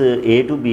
a to b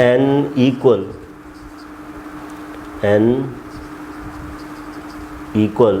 n equal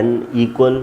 n equal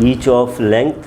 each of length،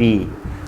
p،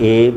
a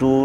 2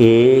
a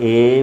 a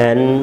n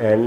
n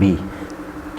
b۔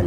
n،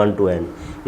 1 to n۔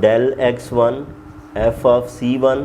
del x1 f of c1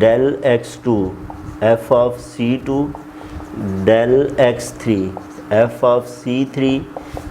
del x2 f of c2 del x3 f of c3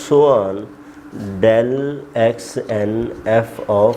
so on del xn f of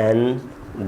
n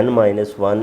n-1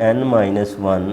n-1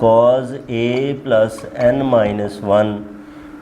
cos a plus n-1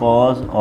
cos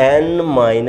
n-1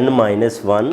n-1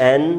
n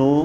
2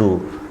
2،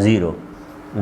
0،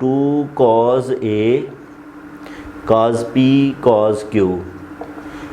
2 cos A cos P cos Q،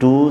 2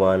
1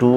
2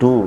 2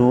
2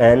n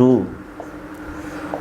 2،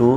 2،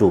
2۔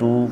2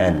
n،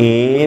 a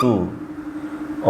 2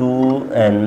2n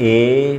a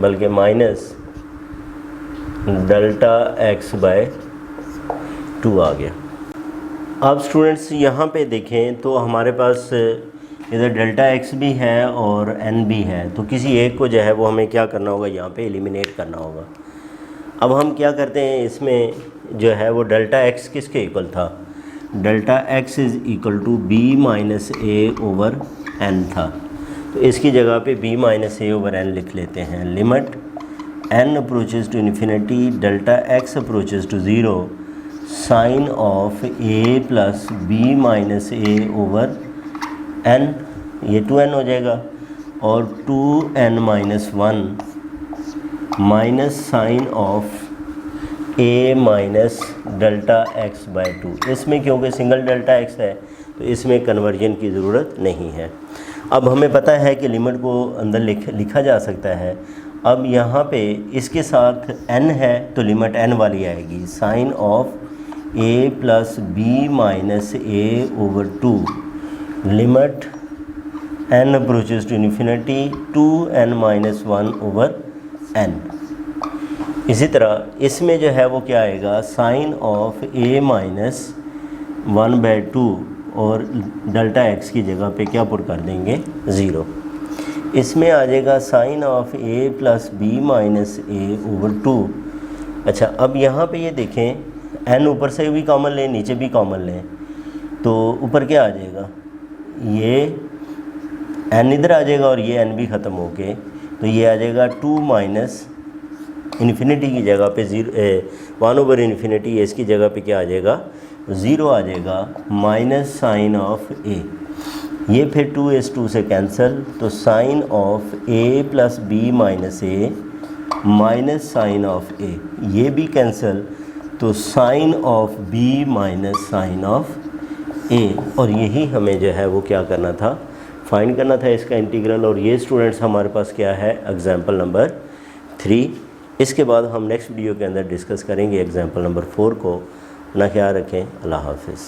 बल्कि minus delta x by 2 आ गया। अब students यहाँ पे देखें तो हमारे पास इधर delta x भी है और एन भी है, तो किसी एक को जो है वो हमें क्या करना होगा, यहाँ पे एलिमिनेट करना होगा। अब हम क्या करते हैं, इसमें जो है वो डेल्टा एक्स किसके इक्वल था, delta x is equal to b minus a over n था, तो इसकी जगह पे b minus a over n लिख लेते हैं। Limit n approaches to infinity delta x approaches to zero sine of a plus b minus a over n, ये 2n हो जाएगा, और 2n minus 1 minus sine of a minus delta x by 2। इसमें क्योंकि single delta x है तो इसमें conversion की ज़रूरत नहीं है। अब हमें पता है कि लिमिट को अंदर लिखा जा सकता है। अब यहाँ पे इसके साथ n है तो लिमिट n वाली आएगी, sine of a plus b minus a over 2 limit n approaches to infinity 2n minus 1 over n। इसी तरह इसमें जो है वो क्या आएगा, sine of a minus 1 by 2 और डेल्टा x की जगह पे क्या पुट कर देंगे 0। इसमें आ जाएगा sine of a plus b minus a over 2। अच्छा, अब यहाँ पे ये देखें n ऊपर से भी कॉमन लें, नीचे भी कॉमन लें, तो ऊपर क्या आ जाएगा, ये n इधर आ जाएगा और ये n भी ख़त्म हो के, तो ये आ जाएगा 2 माइनस इन्फिनिटी की जगह पे 1 ओवर इन्फिनिटी, इसकी जगह पे क्या आ जाएगा 0 आ जाएगा, माइनस साइन ऑफ a, ये फिर 2 इस 2 से कैंसिल, तो sine of a plus b minus a minus sine of a, ये भी कैंसिल, तो sine of b minus sine of a। और यही हमें जो है वो क्या करना था, फाइंड करना था इसका इंटीग्रल। और ये स्टूडेंट्स हमारे पास क्या है, एग्जाम्पल नंबर 3। इसके बाद हम नेक्स्ट वीडियो के अंदर डिस्कस करेंगे एग्जाम्पल नंबर 4 को। अपना ख्याल रखें, अल्लाह हाफिज़।